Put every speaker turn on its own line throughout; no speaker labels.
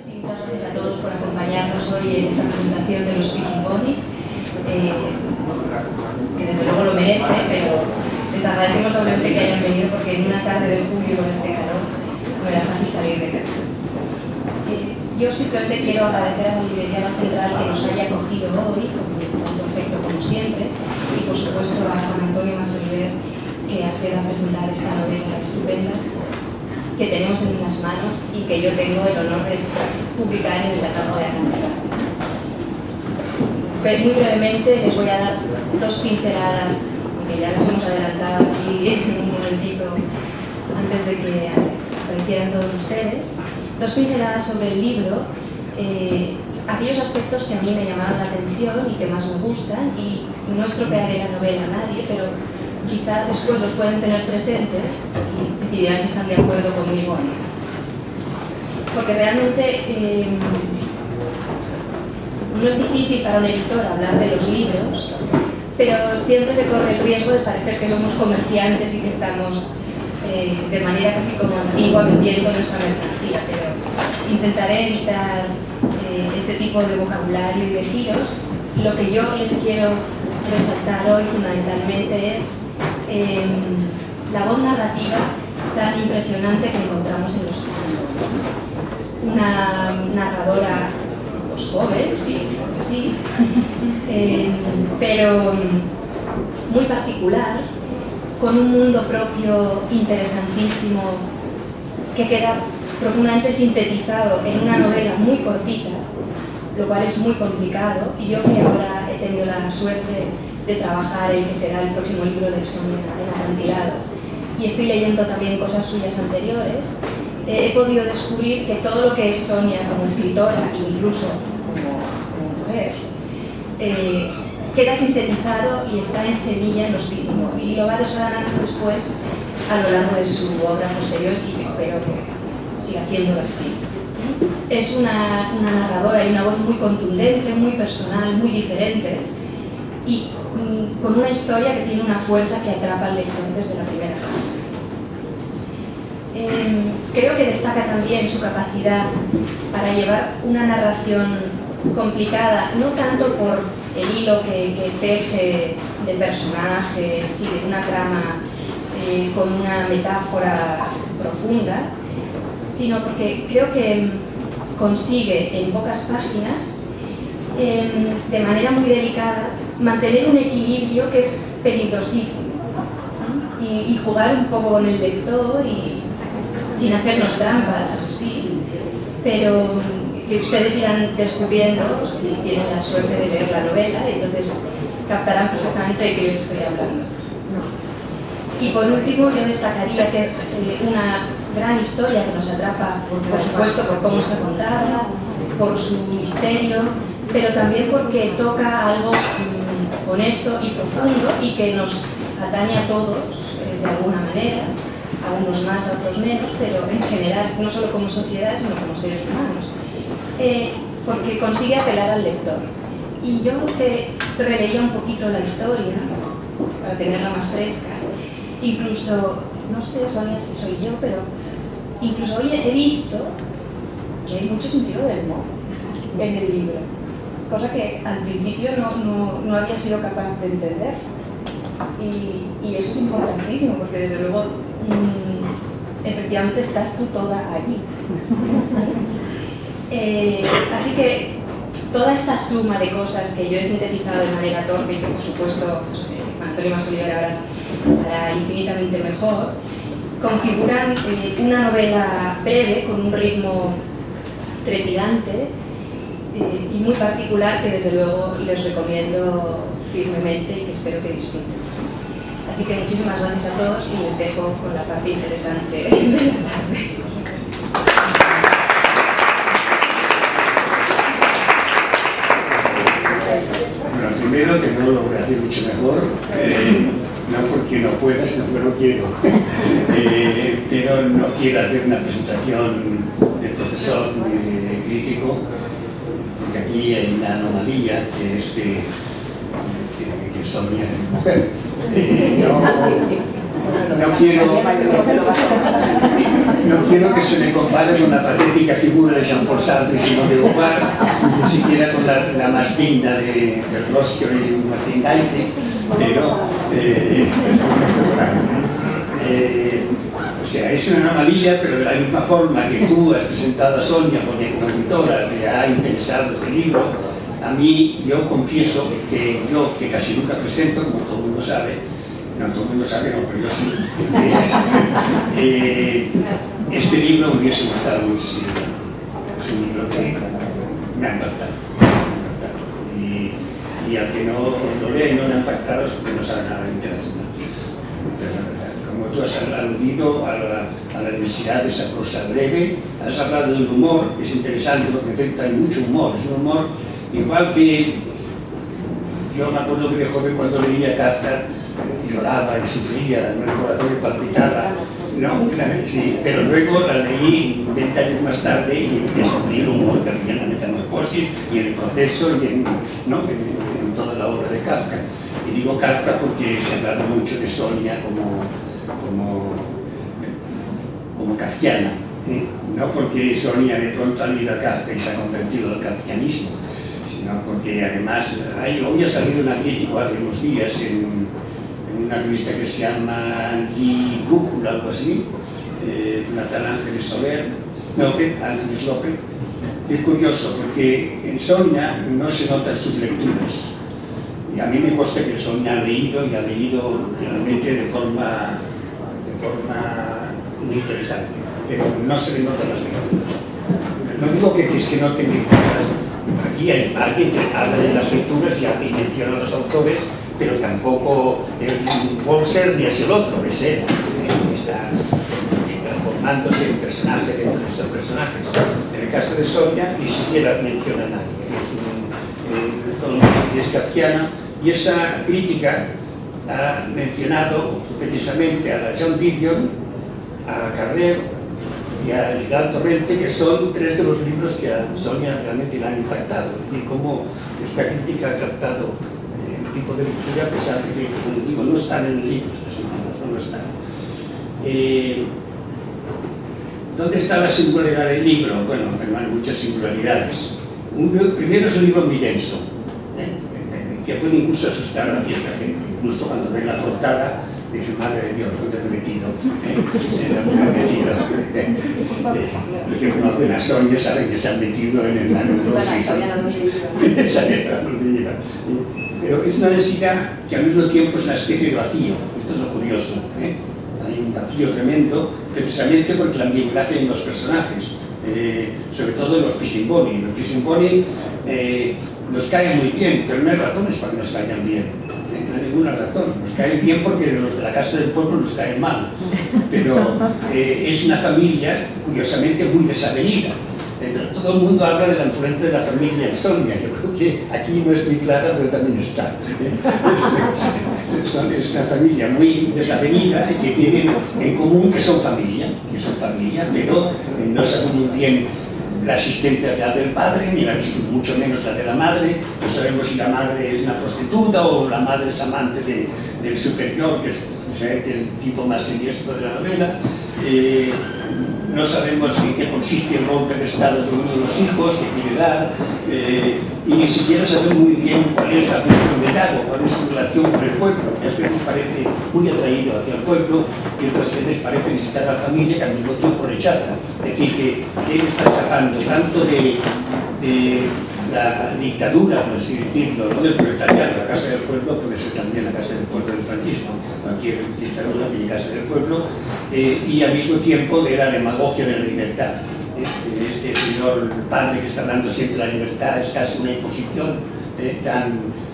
tardes y muchas gracias a todos por acompañarnos hoy en esta presentación de los Pisiboni, que desde luego lo merece, pero les agradecemos doblemente que hayan venido porque en una tarde de julio con este calor no era fácil salir de casa. Yo simplemente quiero agradecer a la Librería La Central que nos haya acogido hoy, con tanto afecto como siempre, y por supuesto a Juan Antonio Masoliver que acceda a presentar esta novela estupenda que tenemos en las manos y que yo tengo el honor de publicar en el catálogo de Acantilado. Muy brevemente les voy a dar dos pinceladas, aunque ya las hemos adelantado aquí en un momentito antes de que aparecieran todos ustedes, dos pinceladas sobre el libro, aquellos aspectos que a mí me llamaron la atención y que más me gustan, y no estropearé la novela a nadie, pero quizá después los pueden tener presentes y decidirán si están de acuerdo conmigo o no. Porque realmente no es difícil para un editor hablar de los libros, pero siempre se corre el riesgo de parecer que somos comerciantes y que estamos de manera casi como antigua vendiendo nuestra mercancía, pero intentaré evitar ese tipo de vocabulario y de giros. Lo que yo les quiero resaltar hoy fundamentalmente es la voz narrativa tan impresionante que encontramos en los Pisiboni. Una narradora pues, joven, sí, pero muy particular, con un mundo propio interesantísimo que queda profundamente sintetizado en una novela muy cortita, lo cual es muy complicado, y yo que ahora he tenido la suerte de trabajar el que será el próximo libro de Sonia en Acantilado, y estoy leyendo también cosas suyas anteriores, he podido descubrir que todo lo que es Sonia como escritora, incluso como mujer, queda sintetizado y está en semilla en los Pisiboni, y lo va desgranando después a lo largo de su obra posterior, y que espero que siga haciéndolo así. Es una narradora y una voz muy contundente, muy personal, muy diferente, y con una historia que tiene una fuerza que atrapa al lector desde la primera página. Creo que destaca también su capacidad para llevar una narración complicada, no tanto por el hilo que teje de personajes y de una trama con una metáfora profunda, sino porque creo que consigue en pocas páginas, de manera muy delicada, mantener un equilibrio que es peligrosísimo, ¿no? y jugar un poco con el lector y sin hacernos trampas, eso sí, pero que ustedes irán descubriendo si tienen la suerte de leer la novela, y entonces captarán perfectamente de qué les estoy hablando. Y por último, yo destacaría que es una gran historia que nos atrapa, por supuesto, por cómo está contada, por su misterio, pero también porque toca algo honesto y profundo y que nos atañe a todos de alguna manera, a unos más, a otros menos, pero en general, no solo como sociedad, sino como seres humanos, porque consigue apelar al lector. Y yo que releía un poquito la historia, para tenerla más fresca, incluso, no sé, Sonia, si soy yo, pero incluso hoy he visto que hay mucho sentido del humor en el libro, cosa que al principio no había sido capaz de entender, y eso es importantísimo porque desde luego efectivamente estás tú toda allí. Así que toda esta suma de cosas que yo he sintetizado de manera torpe y que por supuesto Antonio Masoliver ahora hará infinitamente mejor, configuran una novela breve con un ritmo trepidante y muy particular que desde luego les recomiendo firmemente y que espero que disfruten. Así que muchísimas gracias a todos y les dejo con la parte interesante de la tarde.
Bueno, primero que no lo voy a hacer mucho mejor, no porque no pueda, sino porque no quiero. Pero no quiero hacer una presentación de profesor ni de crítico, porque aquí hay una anomalía que es que Sonia es mujer. No quiero que se me compare con la patética figura de Jean-Paul Sartre y Simone de Beauvoir, ni siquiera con la más digna de Roscio y Martín Gaite, pero o sea, es una anomalía, pero de la misma forma que tú has presentado a Sonia porque como editora te ha interesado este libro, a mí, yo confieso que yo, que casi nunca presento, como todo el mundo sabe, no todo el mundo sabe, no, pero yo sí, este libro me hubiese gustado mucho escribirlo. Es un libro que me ha impactado. Y al que no lo lee y no le ha impactado es porque no sabe nada de literatura. Como tú has aludido a la densidad de esa prosa breve, has hablado del humor, que es interesante porque en efecto hay mucho humor, es un humor igual que yo me acuerdo que de joven cuando leía Kafka lloraba y sufría, el corazón me palpitaba, no, sí, pero luego la leí 20 años más tarde y descubrí el humor que había en la metamorfosis y en el proceso y en toda la obra de Kafka. Y digo Kafka porque se ha hablado mucho de Sonia como kafkiana, no porque Sonia de pronto ha leído a Kafka y se ha convertido al kafkianismo, sino porque además hoy ha salido una crítica hace unos días en una revista que se llama Brújula, algo así, Natal Ángeles Soler, Ángeles López. Es curioso porque en Sonia no se notan sus lecturas. Y a mí me consta que Sonia ha leído y ha leído realmente de forma muy interesante, pero no se le notan las lecturas. No digo que es que no tenga lecturas. Aquí hay alguien que habla de las lecturas y menciona a los autores, pero tampoco Bolser ni es el otro, es él, está transformándose en personaje dentro de esos personajes. En el caso de Sonia ni siquiera menciona a nadie, es kafkiana, y esa crítica ha mencionado precisamente a John Didion, a Carrer y a Gilberto Torrente, que son tres de los libros que a Sonia realmente la han impactado, y cómo esta crítica ha captado el tipo de lectura, a pesar de que, como digo, no están en el libro, estos libros no están. ¿Dónde está la singularidad del libro? Bueno, hay muchas singularidades. Primero es un libro muy denso, que puede incluso asustar a cierta gente, incluso cuando ven la portada, dice, madre de Dios, ¿dónde me he metido? ¿Dónde me he metido? Los que conocen a Sonia saben que se han metido en el nanodosis. Sabían dónde lleva. Pero es una densidad que al mismo tiempo es una especie de vacío. Esto es lo curioso. Hay un vacío tremendo, precisamente porque la ambigüedad que hay en los personajes, sobre todo en los Pisingoni. Los Pisingoni nos caen muy bien, pero no hay razones para que nos caigan bien. No hay ninguna razón. Nos caen bien porque los de la Casa del Pueblo nos caen mal. Pero es una familia, curiosamente, muy desavenida. Todo el mundo habla de la influencia de la familia en Sonia. Yo creo que aquí no es muy clara, pero también está. Es una familia muy desavenida y que tienen en común que son familia, pero no saben muy bien la existencia real del padre, ni mucho menos la de la madre. No sabemos si la madre es una prostituta o la madre es amante del superior, que es el tipo más siniestro de la novela. No sabemos en qué consiste el golpe de estado de uno de los hijos, qué quiere dar, y ni siquiera sabemos muy bien cuál es la función de Dago, cuál es su relación con el pueblo. A veces parece muy atraído hacia el pueblo y otras veces parece necesitar a la familia, que al mismo tiempo rechaza. Es decir, que él está sacando tanto de la dictadura, por así decirlo, no del proletariado. La Casa del Pueblo puede ser también la Casa del Pueblo del franquismo, cualquier dictadura tiene Casa del Pueblo, y al mismo tiempo de la demagogia de la libertad. Este señor padre que está hablando siempre de la libertad es casi una imposición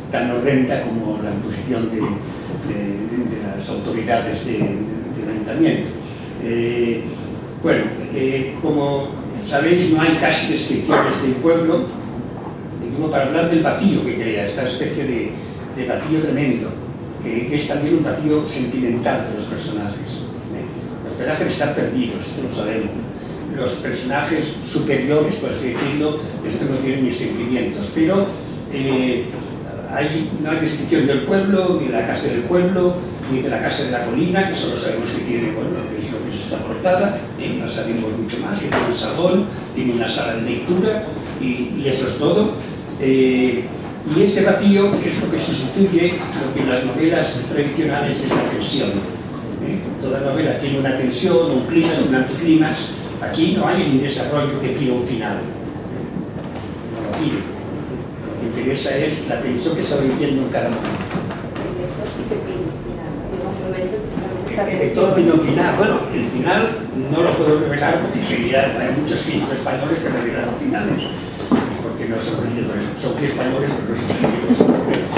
tan horrenda como la imposición de las autoridades del ayuntamiento. Como sabéis, no hay casi descripciones del pueblo, para hablar del vacío que crea, esta especie de vacío tremendo, que es también un vacío sentimental de los personajes. Los personajes están perdidos, esto lo sabemos. Los personajes superiores, por así decirlo, esto no tienen ni sentimientos, pero no hay descripción del pueblo, ni de la casa del pueblo, ni de la Casa de la Colina, que solo sabemos que tiene, bueno, que es lo que es esta portada, no sabemos mucho más, que tiene un salón, tiene una sala de lectura, y eso es todo. Y ese vacío es lo que sustituye lo que en las novelas tradicionales es la tensión. Toda novela tiene una tensión, un clímax, un anticlímax. Aquí no hay un desarrollo que pida un final. No lo pide. Lo que interesa es la tensión que está viviendo en cada momento. El lector pide un final. Bueno, el final no lo puedo revelar porque hay muchos críticos españoles que revelan los finales. Porque no son españoles, pero no son críticos.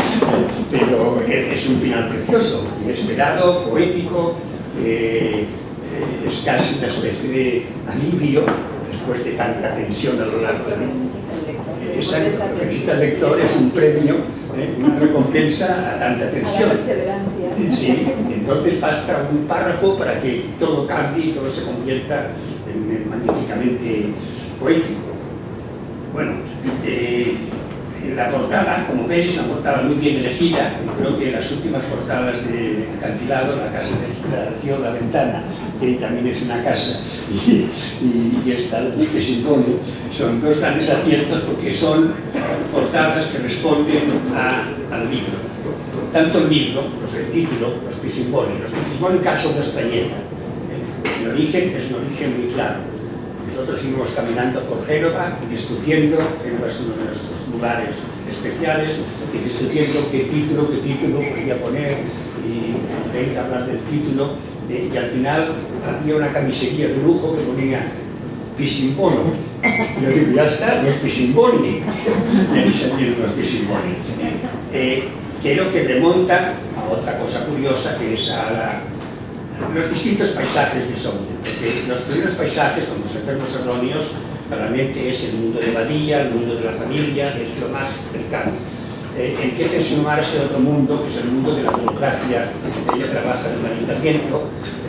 Pero es un final precioso, inesperado, poético, es casi una especie de alivio después de tanta tensión a lo largo de la vida. Exacto, lo que necesita el lector es un premio, una recompensa a tanta tensión. Sí, entonces basta un párrafo para que todo cambie y todo se convierta en magníficamente poético. Bueno, la portada, como veis, una portada muy bien elegida. Yo creo que las últimas portadas de Acantilado, la casa de inspiración, la ventana, que también es una casa, y esta que se impone, son dos grandes aciertos porque son portadas que responden al libro. Tanto el libro, pues el título, los que se imponen caso de extrañeza. El origen es un origen muy claro. Nosotros seguimos caminando por Génova y discutiendo, Génova es uno de nuestros lugares especiales, y discutiendo qué título quería poner, y venga a hablar del título, y al final había una camisería de lujo que ponía Pisimbono. Yo digo, ya está, no es Pisimboni. Y ahí salieron los Pisimboni. Creo que remonta a otra cosa curiosa, que es a los distintos paisajes de Somnia, porque los primeros paisajes, como los enfermos erróneos, claramente es el mundo de Badía, el mundo de la familia, es lo más cercano. Empieza a sumarse a otro mundo, que es el mundo de la burocracia. Ella trabaja en un ayuntamiento,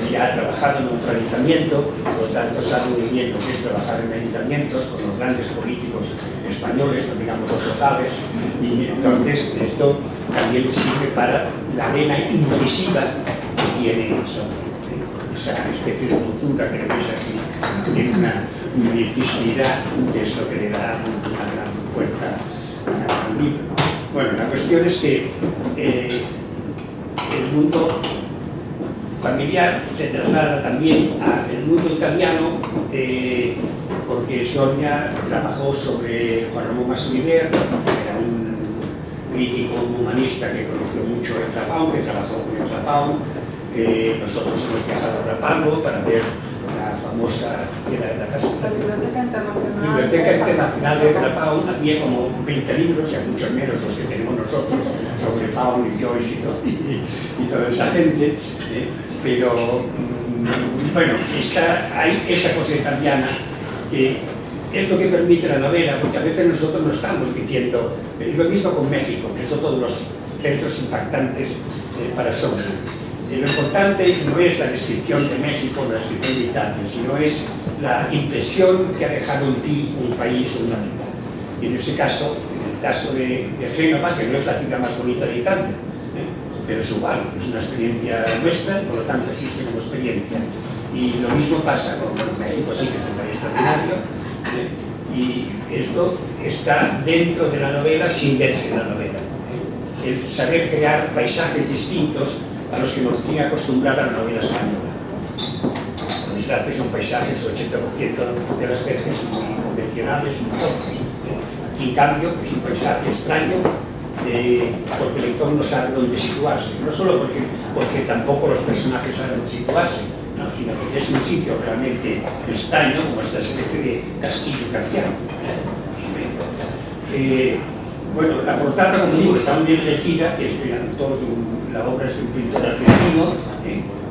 ella ha trabajado en otro ayuntamiento, por lo tanto sabe muy bien lo que es trabajar en ayuntamientos con los grandes políticos españoles, no digamos los locales, y entonces esto también le sirve para la vena incisiva que tiene esa especie de dulzura que veis aquí, tiene una incisividad que es lo que le da una gran fuerza al libro. Bueno, la cuestión es que el mundo familiar se traslada también al mundo italiano, porque Sonia trabajó sobre Juan Ramón Masoliver, que era un crítico humanista que conoció mucho el Rapao, que trabajó con el Rapao. Nosotros hemos viajado a Rapallo para ver la famosa, que era la casa de la Biblioteca Internacional de Rapao. Había como 20 libros, y muchos menos los que tenemos nosotros, sobre Pau y Joyce y toda esa gente. Pero bueno, hay esa cosa italiana que es lo que permite la novela, porque a veces nosotros no estamos diciendo, lo mismo con México, que son todos los centros impactantes para Sonia. Lo importante no es la descripción de México, la descripción de Italia, sino es la impresión que ha dejado en ti un país o una ciudad. Y en ese caso, en el caso de Génova, que no es la ciudad más bonita de Italia, pero es igual, es una experiencia nuestra, por lo tanto existe como experiencia. Y lo mismo pasa con México, sí que es un país extraordinario, y esto está dentro de la novela sin verse en la novela. El saber crear paisajes distintos a los que nos tiene acostumbrada la novela española. Por desgracia son paisajes, el 80% de las veces muy convencionales, aquí en cambio es un paisaje extraño, porque el lector no sabe dónde situarse, no solo porque tampoco los personajes saben dónde situarse, no, sino que es un sitio realmente extraño, como esta especie de castillo kafkiano. Bueno, la portada, como digo, está muy bien elegida, que es el autor de la obra, es un pintor argentino,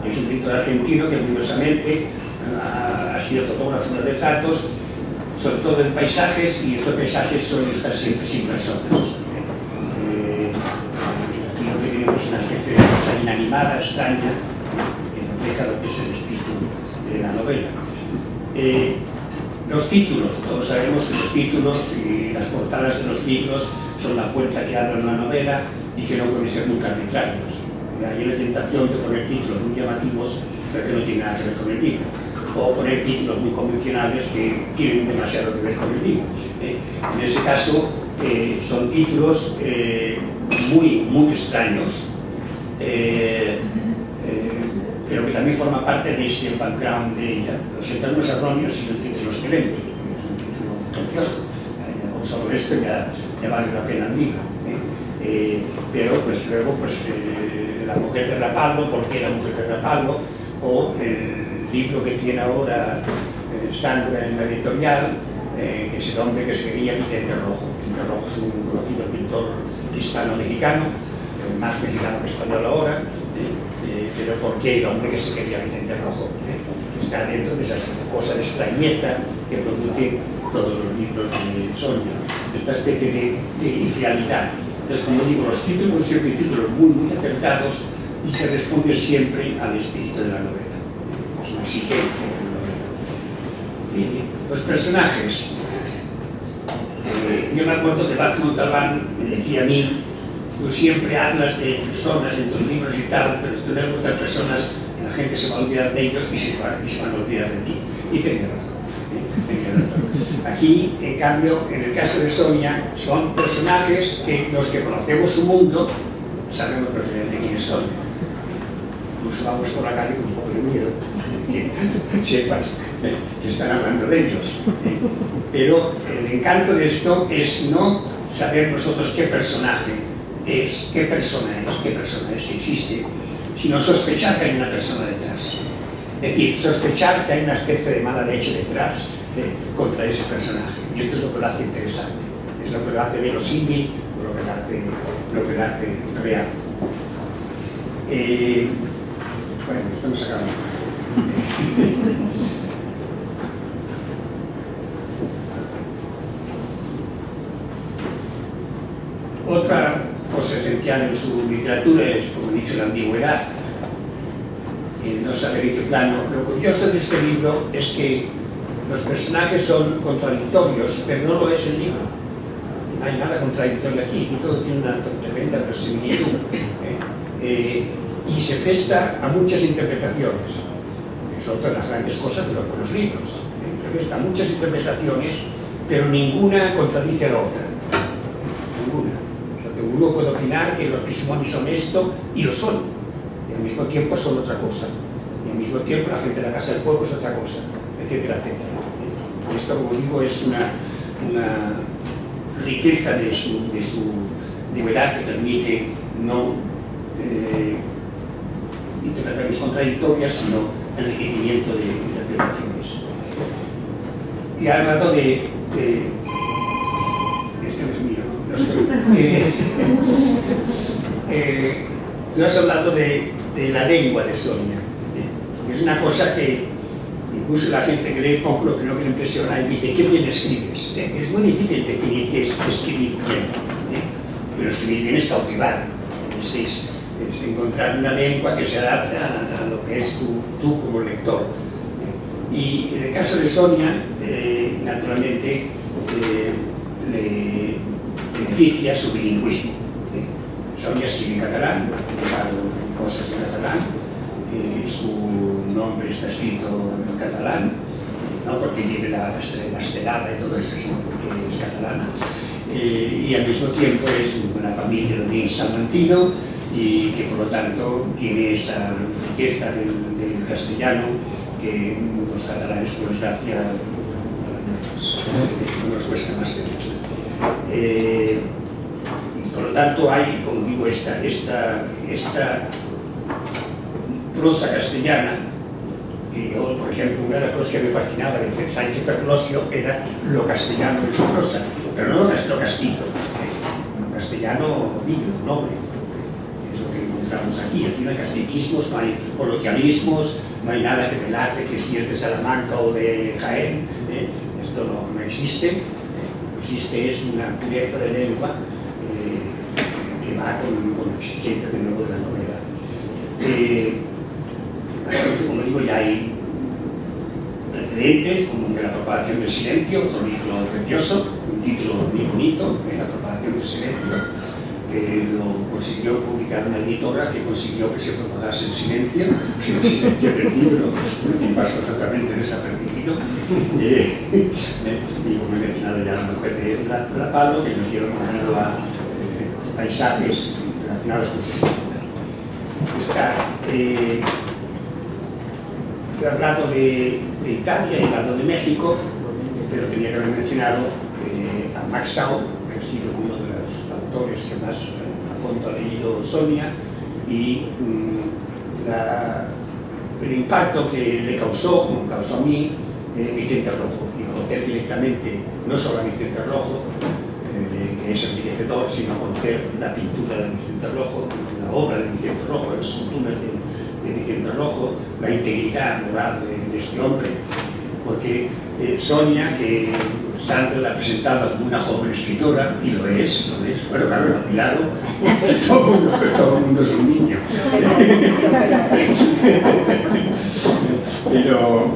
es un pintor argentino que curiosamente ha sido fotógrafo de retratos, sobre todo de paisajes, y estos paisajes suelen estar siempre sin personas. Aquí lo que tenemos es una especie de cosa inanimada, extraña, que refleja lo que es el espíritu de la novela. Los títulos, todos sabemos que los títulos y las portadas de los libros son la puerta que abre una novela y que no pueden ser nunca arbitrarios. Hay la tentación de poner títulos muy llamativos, pero que no tienen nada que ver con el libro. O poner títulos muy convencionales que tienen demasiado que ver con el libro. En ese caso, son títulos muy extraños, pero que también forma parte de ese background de ella. Los enfermos erróneos son títulos excelentes, es un título precioso. Con solo esto ya vale la pena el libro. Pero pues luego La mujer de Rapallo, ¿por qué la mujer de Rapallo? O el libro que tiene ahora Sandra en la editorial, que es el hombre que se quería Vicente Rojo. Vicente Rojo es un conocido pintor hispano-mexicano, más mexicano que español ahora, pero ¿por qué el hombre que se quería Vicente Rojo? Está dentro de esas cosas de extrañeza que produce todos los libros de Sonia, esta especie de idealidad. Entonces, como digo, los títulos siempre títulos muy acertados y que responden siempre al espíritu de la novela. Es una exigencia de la novela. Y los personajes. Yo me acuerdo que Bart Montalbán me decía a mí: tú siempre hablas de personas en tus libros y tal, pero si tú le gustan personas, la gente se va a olvidar de ellos y se van a olvidar de ti. Y tenía razón. Aquí, en cambio, en el caso de Sonia, son personajes que los que conocemos su mundo sabemos perfectamente quiénes son. Incluso vamos por la calle con un poco de miedo, que sepan que están hablando de ellos. Pero el encanto de esto es no saber nosotros qué personaje es, qué persona es que existe, sino sospechar que hay una persona detrás. Es decir, sospechar que hay una especie de mala leche detrás contra ese personaje. Y esto es lo que lo hace interesante, es lo que lo hace verosímil, lo que lo hace real. Bueno, esto no se acaba. Otra cosa esencial en su literatura es, como he dicho, la ambigüedad. No saber en qué plano. Lo curioso de este libro es que los personajes son contradictorios, pero no lo es el libro. No hay nada contradictorio aquí, y todo tiene una tremenda verosimilitud. Y se presta a muchas interpretaciones. Es otra de las grandes cosas de los buenos libros. Se presta a muchas interpretaciones, pero ninguna contradice a la otra. Ninguna. Uno puede opinar que los Pisimonis son esto, y lo son, y al mismo tiempo son otra cosa, y al mismo tiempo la gente de la Casa del Pueblo es otra cosa, etcétera, etcétera. Esto, como digo, es una riqueza de su novedad que permite no interpretaciones contradictorias, sino enriquecimiento de interpretaciones. Y ha hablado de tú has hablado de la lengua de Sonia, que es una cosa que incluso la gente que lee poco lo que no le impresiona y dice: ¿qué bien escribes? Es muy difícil definir qué es escribir bien, pero escribir bien es cautivar, es encontrar una lengua que se adapte a lo que es tú como lector. Y en el caso de Sonia, naturalmente, le beneficia su bilingüismo. Sonia escribe en catalán, cosas en catalán, su nombre está escrito en catalán, no porque lleve la estelada y todo eso, sino porque es catalana. Y al mismo tiempo es una familia de origen salmantino y que por lo tanto tiene esa riqueza del castellano que los catalanes, por desgracia, nos cuesta más tener. Por lo tanto hay, como digo, esta prosa castellana, que yo, por ejemplo, una de las cosas que me fascinaba de Sánchez Ferlosio era lo castellano de su prosa, pero no lo castizo, lo castellano vivo, noble, es lo que encontramos aquí. Aquí no hay castitismos, no hay coloquialismos, no hay nada que delate que si es de Salamanca o de Jaén, esto no existe. Lo que existe es una pureza de lengua que va con lo exigente de nuevo de la novela. Como digo, ya hay precedentes, como de La propagación del silencio, otro libro precioso, un título muy bonito, La propagación del silencio. que lo consiguió publicar una editora que consiguió que se propagase en silencio, sin silencio del libro, y pasó totalmente desapercibido. Y como he mencionado ya la mujer de La Palo, que nos dieron a paisajes relacionados con sus culturas. He hablado de Italia, he hablado de México, pero tenía que haber mencionado a Max Shaw, que ha sido uno de los autores que más a fondo ha leído Sonia, y el impacto que le causó, como causó a mí, Vicente Rojo, y conocer directamente, no solo a Vicente Rojo, que es enriquecedor, sino conocer la pintura de Vicente Rojo, la obra de Vicente Rojo, las esculturas de Vicente Rojo, la integridad moral de este hombre, porque Sonia, que Sandra la ha presentado como una joven escritora, y lo es, bueno, claro, a mi lado, todo el mundo es un niño. Pero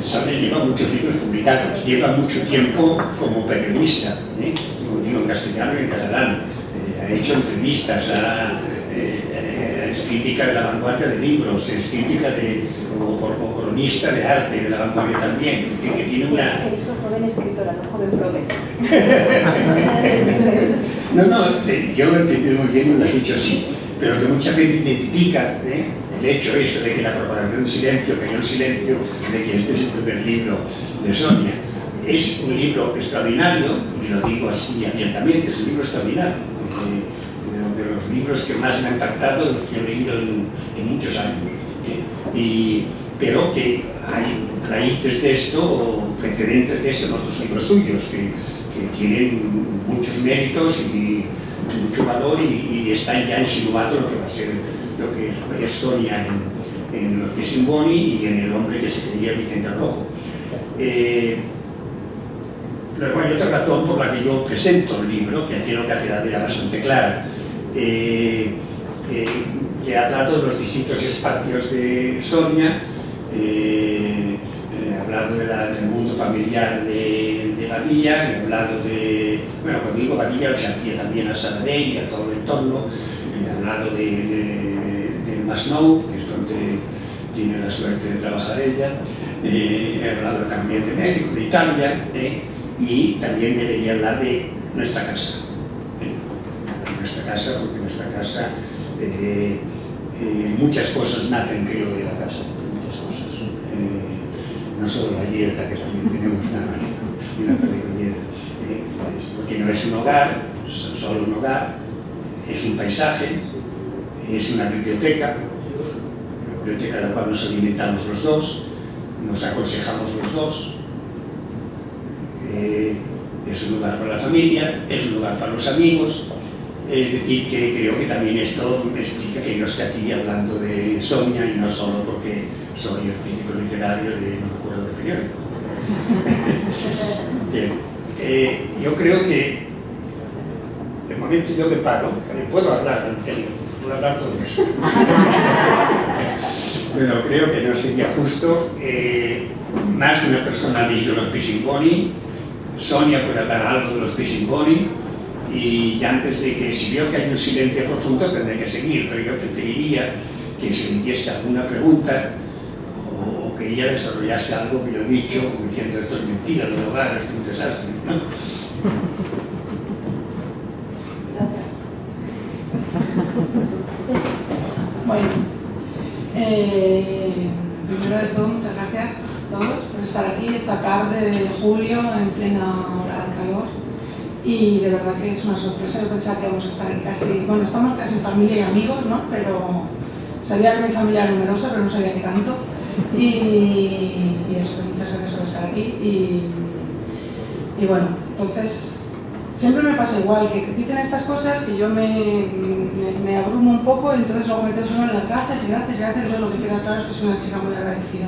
Sonia lleva muchos libros publicados, lleva mucho tiempo como periodista, como digo, en castellano y en catalán, ha hecho entrevistas, es crítica de la vanguardia de libros, es crítica o cronista de arte de la vanguardia también, que tiene una...
He dicho joven escritora, no joven progresa.
No, yo lo he entendido muy bien, lo has dicho así, pero que mucha gente identifica el hecho eso de que la propagación del silencio, cayó el silencio, de que este es el primer libro de Sonia. Es un libro extraordinario, y lo digo así abiertamente, es un libro extraordinario. De los libros que más me han impactado, de los que he leído en muchos años. Pero que hay raíces de esto o precedentes de eso en otros libros suyos, que tienen muchos méritos y mucho valor y están ya insinuados lo que va a ser lo que es Sonia en lo que es Simboni y en el hombre que se creía Vicente Rojo. Luego hay otra razón por la que yo presento el libro, que creo que ha quedado ya bastante clara. He hablado de los distintos espacios de Sonia, he hablado del mundo familiar de Badía, he hablado de, bueno, cuando digo Badía, o sea, también a Sabadell y a todo el entorno, he hablado del Masnou, que es donde tiene la suerte de trabajar ella, he hablado también de México, de Italia, y también debería hablar de nuestra casa. Nuestra casa, porque nuestra casa, muchas cosas nacen, creo, de la casa, muchas cosas. No solo la hierba, que también tenemos una hierba, porque no es un hogar, solo un hogar, es un paisaje, es una biblioteca de la cual nos alimentamos los dos, nos aconsejamos los dos, es un lugar para la familia, es un lugar para los amigos. Es decir, que creo que también esto me explica que yo esté aquí hablando de Sonia y no solo porque soy el crítico literario de no me acuerdo de periódico. Yo creo que de momento yo me paro, puedo hablar, en serio, puedo hablar todo eso. Pero creo que no sería justo, más de una persona ha leído los Pisimboni, Sonia puede hablar algo de los Pisimboni, y antes de que, si veo que hay un silencio profundo, tendré que seguir, pero yo preferiría que se le hiciese alguna pregunta o que ella desarrollase algo que yo he dicho, como diciendo esto es mentira, del hogar, esto es un desastre, ¿no?
Gracias. Bueno, primero de todo, muchas gracias a todos por estar aquí esta tarde de julio en plena hora de calor. Y de verdad que es una sorpresa. Yo pensaba que íbamos a estar casi, bueno, estamos casi en familia y amigos, ¿no? Pero sabía que mi familia era numerosa, pero no sabía que tanto. Y eso, pues muchas gracias por estar aquí. Y bueno, entonces, siempre me pasa igual, que dicen estas cosas que yo me abrumo un poco y entonces luego me quedo solo en las gracias y gracias y gracias. Entonces lo que queda claro es que soy una chica muy agradecida.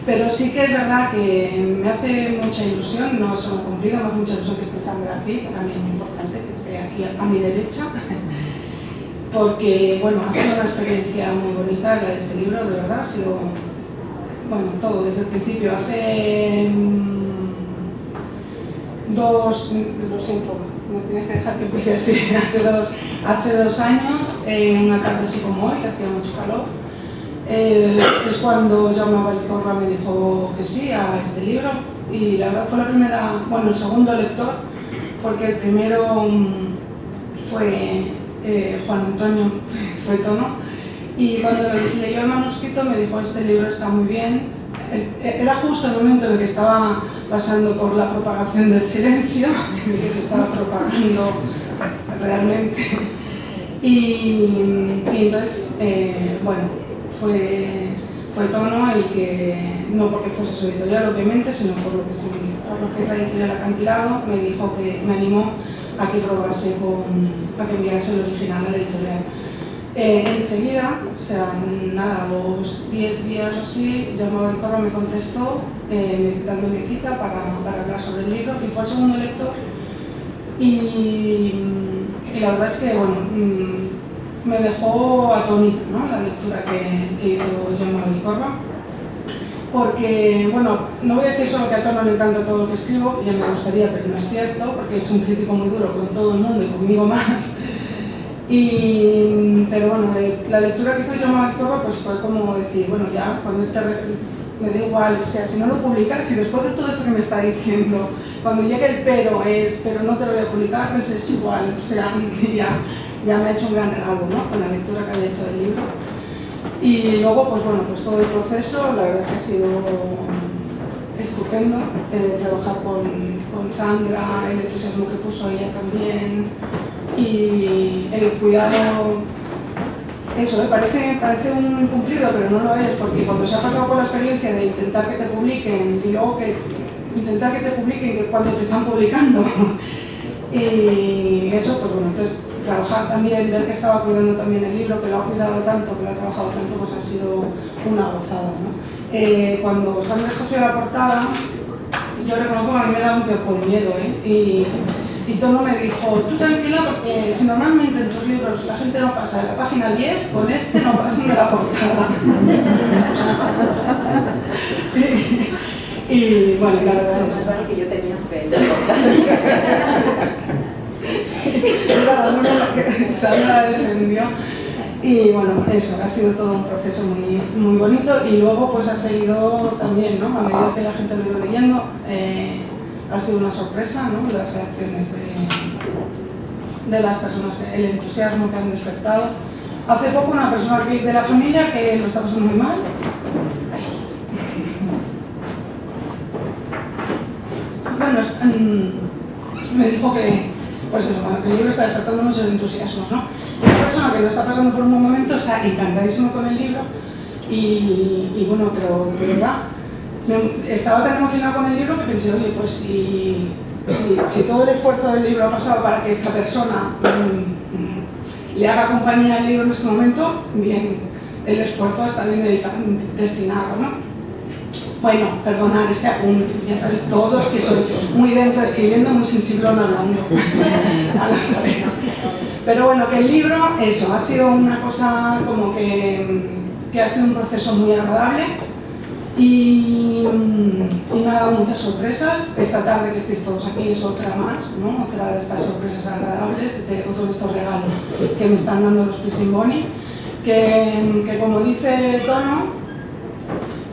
Pero sí que es verdad que me hace mucha ilusión, no se lo he cumplido, me hace mucha ilusión que esté Sandra aquí, para mí es muy importante que esté aquí a mi derecha, porque bueno, ha sido una experiencia muy bonita la de este libro, de verdad, ha sido, bueno, todo desde el principio. Hace lo siento, me tienes que dejar que empiece así. Hace dos años, una tarde así como hoy, que hacía mucho calor, es cuando Jaume Vallcorba me dijo que sí a este libro, y la verdad fue la primera, bueno, el segundo lector, porque el primero fue Juan Antonio Tono, y cuando leyó el manuscrito me dijo: este libro está muy bien. Era justo el momento en el que estaba pasando por la propagación del silencio, en el que se estaba propagando realmente, y entonces, bueno, fue Tono el que, no porque fuese su editorial obviamente, sino por lo que es la editorial Acantilado, me dijo que me animó a que probase a que enviase el original a la editorial. Enseguida, o sea, nada, a los 10 días o así, Jaume Vallcorba me contestó dándome cita para hablar sobre el libro, y fue el segundo lector, y la verdad es que, bueno, me dejó atónita, ¿no?, la lectura que hizo Jaume Vallcorba, porque, bueno, no voy a decir solo que a Tono le encanta todo lo que escribo, ya me gustaría, pero no es cierto, porque es un crítico muy duro con todo el mundo y conmigo más. Pero bueno, la lectura que hizo Jaume Vallcorba pues fue como decir, bueno, ya, cuando me da igual, o sea, si no lo publicas, si después de todo esto que me está diciendo, cuando llegue el pero no te lo voy a publicar, pues es igual, o sea, ya me ha hecho un gran regalo, ¿no?, con la lectura que había hecho del libro. Y luego, pues bueno, pues todo el proceso, la verdad es que ha sido estupendo, trabajar con Sandra, el entusiasmo que puso ella también, y el cuidado, eso, parece un incumplido, pero no lo es, porque cuando se ha pasado por la experiencia de intentar que te publiquen y luego intentar que te publiquen cuando te están publicando, y eso, pues bueno, entonces trabajar también, ver que estaba cuidando también el libro, que lo ha cuidado tanto, que lo ha trabajado tanto, pues ha sido una gozada, ¿no? Cuando Sandra escogió la portada, yo reconozco que a mí me daba un poco de miedo, y Tono me dijo: tú tranquila, porque si normalmente en tus libros la gente no pasa de la página 10, con este no pasan de la portada. y bueno, la verdad es
que yo tenía fe en la portada.
Sí, era una que Sandra defendió. Y bueno, eso, ha sido todo un proceso muy, muy bonito, y luego pues ha seguido también, ¿no?, a medida que la gente lo ha ido leyendo, ha sido una sorpresa, ¿no?, las reacciones de las personas, el entusiasmo que han despertado. Hace poco una persona de la familia que lo está pasando muy mal, bueno, me dijo que, pues eso, que el libro está despertando muchos entusiasmos, ¿no? Y una persona que lo está pasando por un buen momento está encantadísimo con el libro, y bueno, pero de verdad, estaba tan emocionado con el libro que pensé: oye, pues si todo el esfuerzo del libro ha pasado para que esta persona le haga compañía al libro en este momento, bien, el esfuerzo está bien destinado, ¿no? Bueno, perdonad este apunte, ya sabéis todos que soy muy densa escribiendo, muy sensiblona hablando, a las orejas. Pero bueno, que el libro, eso, ha sido una cosa como que ha sido un proceso muy agradable, y me ha dado muchas sorpresas. Esta tarde que estéis todos aquí es otra más, ¿no?, otra de estas sorpresas agradables, de otro de estos regalos que me están dando los Pressing Bonnie, que como dice Tono,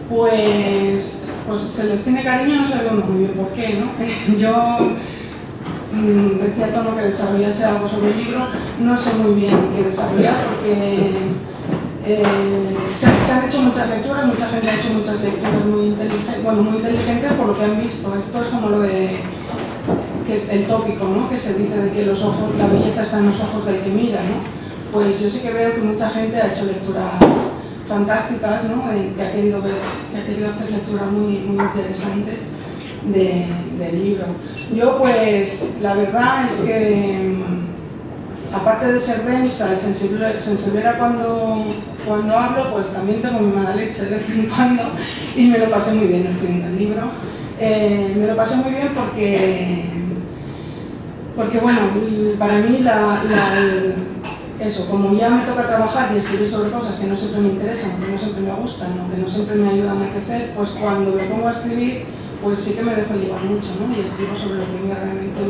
pues se les tiene cariño, no sabe uno muy bien por qué, ¿no? Yo decía Tono que desarrollase algo sobre el libro, no sé muy bien qué desarrollar, porque se han hecho muchas lecturas, mucha gente ha hecho muchas lecturas muy inteligentes por lo que han visto. Esto es como lo de, que es el tópico, ¿no?, que se dice de que los ojos, la belleza está en los ojos del que mira, ¿no? Pues yo sí que veo que mucha gente ha hecho lecturas fantásticas, ¿no?, que ha querido hacer lecturas muy, muy interesantes del libro. Yo pues la verdad es que, aparte de ser densa y sensiblera cuando hablo, pues también tengo mi mala leche de vez en cuando, y me lo pasé muy bien escribiendo el libro. Me lo pasé muy bien porque bueno, para mí eso, como ya me toca trabajar y escribir sobre cosas que no siempre me interesan, que no siempre me gustan, o que no siempre me ayudan a crecer, pues cuando me pongo a escribir, pues sí que me dejo llevar mucho, ¿no? Y escribo sobre lo que realmente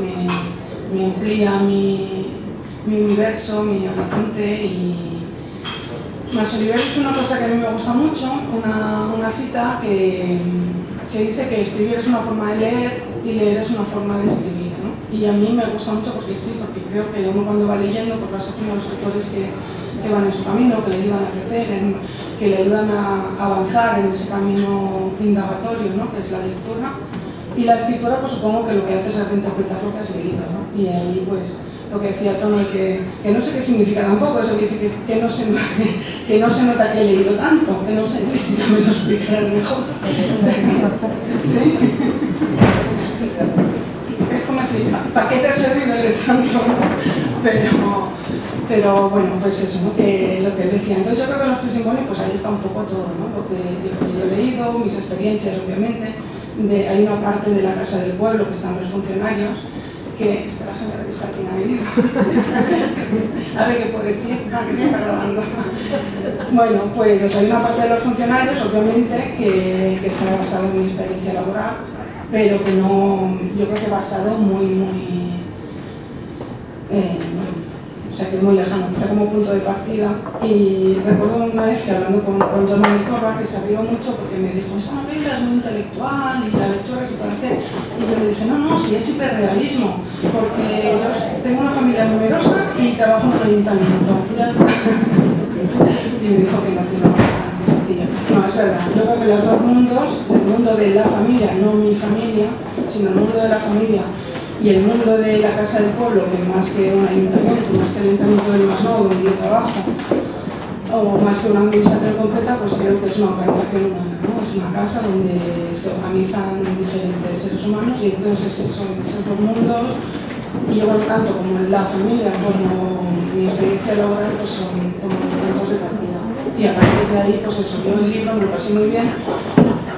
me amplía mi universo, mi horizonte. Y Masoliver dice una cosa que a mí me gusta mucho, una cita que dice que escribir es una forma de leer y leer es una forma de escribir, ¿no? Y a mí me gusta mucho porque sí, porque creo que uno cuando va leyendo pues va escogiendo los autores que van en su camino, que le ayudan a crecer, que le ayudan a avanzar en ese camino indagatorio, ¿no? Que es la lectura. Y la escritura, pues supongo que lo que hace es interpretar lo que has leído, ¿no? Y ahí pues lo que decía Tono, que no sé qué significa tampoco, eso que dice que no se nota que he leído tanto, que no sé, ya me lo explicarás mejor. ¿Sí? Esto me flipa. ¿Para qué te ha servido leer tanto? Pero bueno, pues eso, ¿no? Que lo que decía. Entonces yo creo que en los Prisimboni, pues ahí está un poco todo, ¿no? Lo que yo he leído, mis experiencias, obviamente. Hay una parte de la Casa del Pueblo que están los funcionarios, que... Espera, déjame revisar quién ha venido. A ver qué puedo decir. Que se está grabando. Bueno, pues eso, hay una parte de los funcionarios, obviamente, que está basado en mi experiencia laboral, pero que no... Yo creo que basado muy... o sea, que es muy lejano, está como punto de partida. Y recuerdo una vez que hablando con John Manuel Corra, que se rió mucho porque me dijo, esa novela es muy intelectual y la lectura que se puede hacer. Y yo le dije, no, si es hiperrealismo, porque yo tengo una familia numerosa y trabajo en un ayuntamiento. Ya está. Y me dijo que no, es sencillo. No, es verdad. Yo creo que los dos mundos, el mundo de la familia, no mi familia, sino el mundo de la familia, y el mundo de la Casa del Pueblo, que más que un ayuntamiento, más que el ayuntamiento del Masnou, donde yo trabajo, o más que una administración concreta, pues creo que es una organización humana, ¿no? Es una casa donde se organizan diferentes seres humanos y entonces son esos dos mundos, y yo por lo tanto, como la familia, como mi experiencia laboral, pues son como puntos de partida. Y a partir de ahí, pues eso, yo el libro me lo pasé muy bien,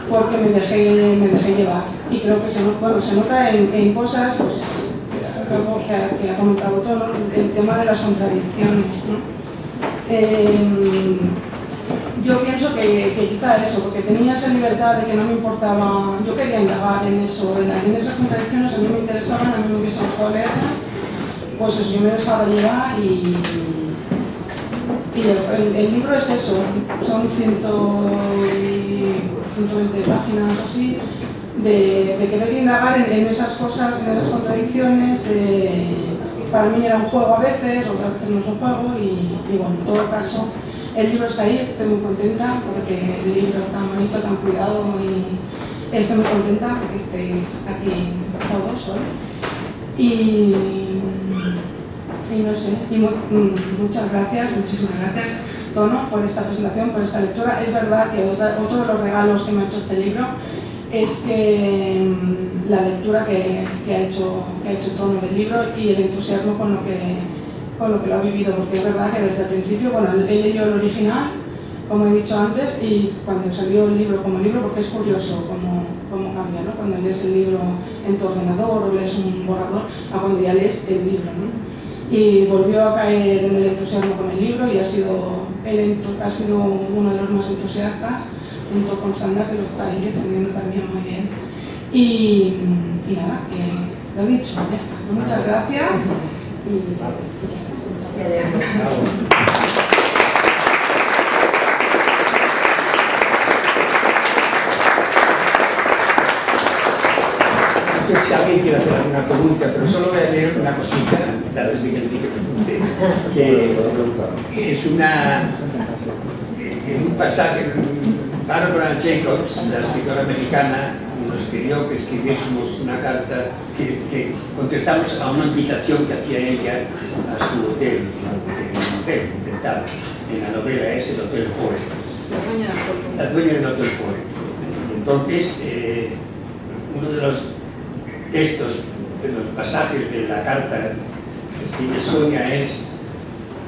porque me dejé llevar. Y creo que se nota en cosas, pues, algo que ha comentado todo, el tema de las contradicciones, ¿no? Yo pienso que quizá eso, porque tenía esa libertad de que no me importaba, yo quería indagar en eso, en esas contradicciones a mí me interesaban, a mí me hubiese gustado leerlas, pues eso, yo me dejaba llevar y el libro es eso, son 120 páginas o así, de querer indagar en esas cosas, en esas contradicciones. Para mí era un juego a veces, otras veces no es un juego, y bueno, en todo caso, el libro está ahí, estoy muy contenta porque el libro tan bonito, tan cuidado, y estoy muy contenta porque estéis aquí todos hoy. Y no sé, muchas gracias, muchísimas gracias, Tono, por esta presentación, por esta lectura. Es verdad que otro de los regalos que me ha hecho este libro es que la lectura que ha hecho Tono del libro y el entusiasmo con lo que lo ha vivido, porque es verdad que desde el principio, bueno, he leído el original, como he dicho antes, y cuando salió el libro como libro, porque es curioso cómo cambia, ¿no? Cuando lees el libro en tu ordenador o lees un borrador, a cuando ya lees el libro, ¿no? Y volvió a caer en el entusiasmo con el libro y ha sido uno de los más entusiastas, junto con Sandra, que lo está ahí defendiendo también muy bien. Y nada, que lo dicho, ya está. Muchas gracias. Y ya está. Muchas gracias.
No sé si alguien quiere hacer alguna pregunta, pero solo voy a leer una cosita antes de que el Enrique pregunte, que es en un pasaje, Barbara Jacobs, la escritora americana, nos pidió que escribiésemos una carta que contestamos a una invitación que hacía ella a su hotel, un hotel inventado, en la novela es el Hotel Poe, la dueña del Hotel Poe. Entonces, uno de los textos, de los pasajes de la carta que escribe Sonia es: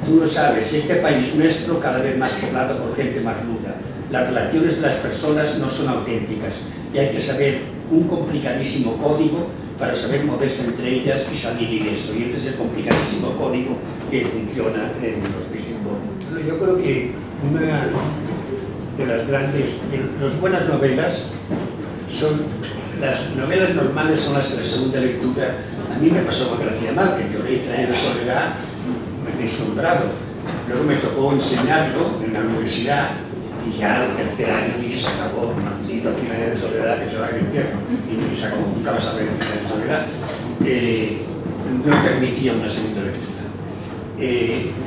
tú lo sabes, este país nuestro cada vez más poblado por gente magluda. Las relaciones de las personas no son auténticas y hay que saber un complicadísimo código para saber moverse entre ellas y salir ileso. Y este es el complicadísimo código que funciona en los Prisimboni. Yo creo que una de las las buenas novelas son las novelas normales, son las que la segunda lectura A mí me pasó con García Márquez, yo leí Cien años de soledad, me deslumbrado. Luego me tocó enseñarlo en la universidad y ya al tercer año dije, se acabó, maldito Cien años de soledad, que se va al infierno. Y me sacó, nunca vas a ver Cien años de soledad. No permitía una segunda lectura.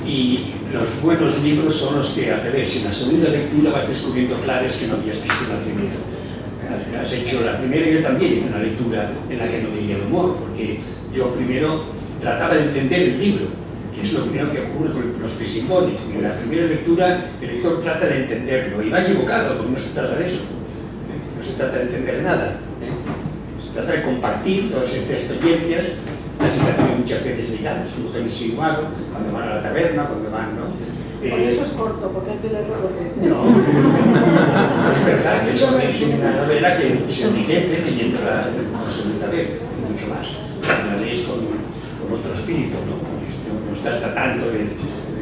Y los buenos libros son los que al revés, en la segunda lectura vas descubriendo claves que no habías visto en la primera. Has hecho la primera y yo también hice una lectura en la que no veía el humor, porque yo primero trataba de entender el libro, que es lo primero que ocurre con los Pisingoni. En la primera lectura el lector trata de entenderlo y va equivocado, porque no se trata de eso, no se trata de entender nada, se trata de compartir todas estas experiencias. La situación muchas veces ligada, absolutamente insinuado, cuando van a la taberna, cuando van, ¿no?
Por eso es corto, porque hay que leerlo dos veces.
No, es verdad que es una novela que se enriquece leyéndola por segunda vez, mucho más. La lees con otro espíritu, ¿no? No estás tratando de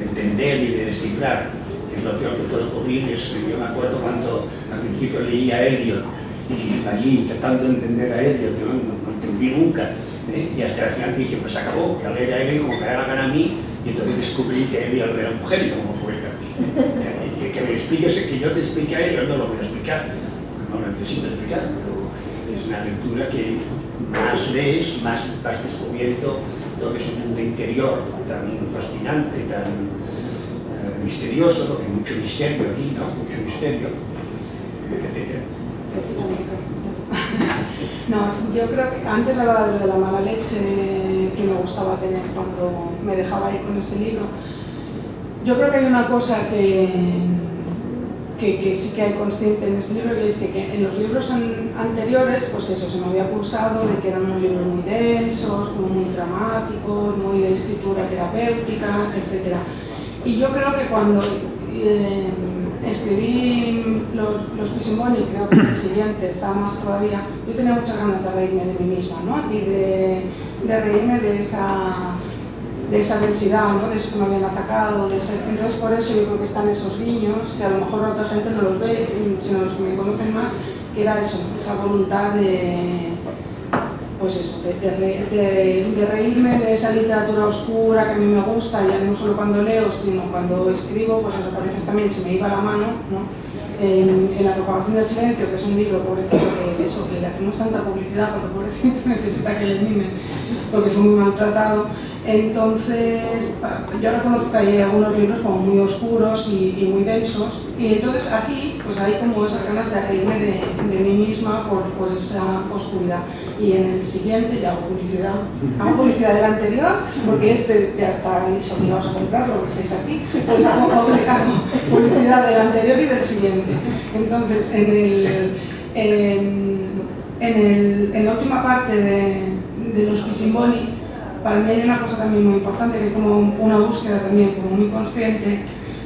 entender y de descifrar, que es lo peor que puede ocurrir. Yo me acuerdo cuando al principio leía a Eliot y allí tratando de entender a Eliot, que no entendí nunca. Y hasta el final dije, pues acabó, ya leer a Eliot como me da la gana a mí, y entonces descubrí que Eliot era un genio como poeta. Y que me expliques, que yo te explique a Eliot, no lo voy a explicar, no lo necesito explicar, pero es una lectura que más lees, más vas descubriendo todo ese mundo interior tan fascinante, tan misterioso, porque hay mucho misterio aquí, ¿no? Mucho misterio, etc.
No, yo creo que antes hablaba de la mala leche que me gustaba tener cuando me dejaba ir con este libro. Yo creo que hay una cosa que sí que hay consciente en este libro, y es que en los libros anteriores, pues eso, se me había acusado de que eran unos libros muy densos, como muy dramáticos, muy de escritura terapéutica, etc. Y yo creo que cuando escribí los Pisingoni, creo que el siguiente está más todavía, yo tenía muchas ganas de reírme de mí misma, ¿no? Y de reírme de esa densidad, ¿no? De eso que me habían atacado, entonces por eso yo creo que están esos guiños, que a lo mejor otra gente no los ve, sino los que me conocen más, que era eso, esa voluntad de, pues eso, de reírme de esa literatura oscura que a mí me gusta, ya no solo cuando leo, sino cuando escribo, pues eso que a veces también se me iba la mano, ¿no? En La propagación del silencio, que es un libro, pobrecito, que le hacemos tanta publicidad, porque pobrecito necesita que le mimen, porque fue muy maltratado. Entonces, yo reconozco que hay algunos libros como muy oscuros y muy densos, y entonces aquí pues hay como esas ganas de reírme de mí misma por esa oscuridad. Y en el siguiente ya hago publicidad del anterior, porque este ya está obligados a comprarlo, que estáis aquí, pues hago publicidad del anterior y del siguiente. Entonces, en la última parte de los Pisingoni, para mí hay una cosa también muy importante, que es como una búsqueda también como muy consciente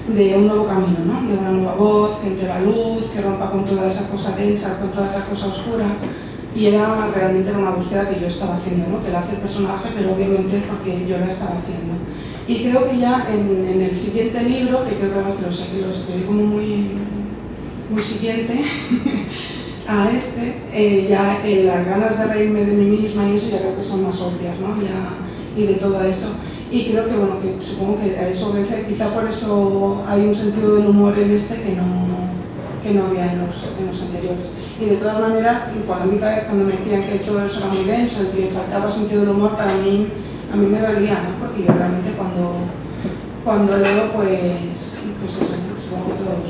de un nuevo camino, ¿no? De una nueva voz, que entre la luz, que rompa con toda esa cosa densa, con toda esa cosa oscura. Y realmente era una búsqueda que yo estaba haciendo, ¿no? Que la hace el personaje, pero obviamente porque yo la estaba haciendo. Y creo que ya en el siguiente libro, que creo que lo escribí como muy siguiente a este, ya las ganas de reírme de mí misma y eso ya creo que son más obvias, ¿no? Y de todo eso. Y creo que, bueno, que supongo que a eso obedece, quizá por eso hay un sentido del humor en este que no había en los anteriores. Y de todas maneras, cuando me decían que todo eso era muy denso, que faltaba sentido del humor, a mí me dolía, ¿no? Porque yo realmente cuando leo, pues eso, supongo que todos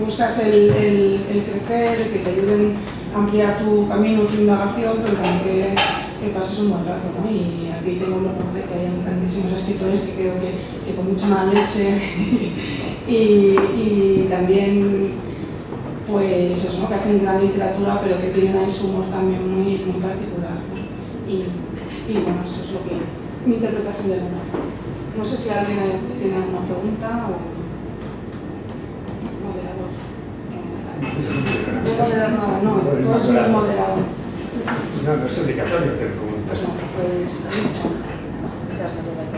buscas el crecer, el que te ayuden a ampliar tu camino, tu indagación, pero también que pases un buen rato, ¿no? Y aquí tengo el honor de que hay grandísimos escritores que creo que con mucha mala leche y también, pues eso, ¿no? Que hacen gran literatura, pero que tienen ahí su humor también muy particular, ¿no? Y bueno, eso es lo que mi interpretación del humor. No sé si alguien tiene alguna pregunta o... Moderador. No moderar nada, no, todo es muy moderado.
No es obligatorio hacer preguntas.
No, pues...
Muchas gracias.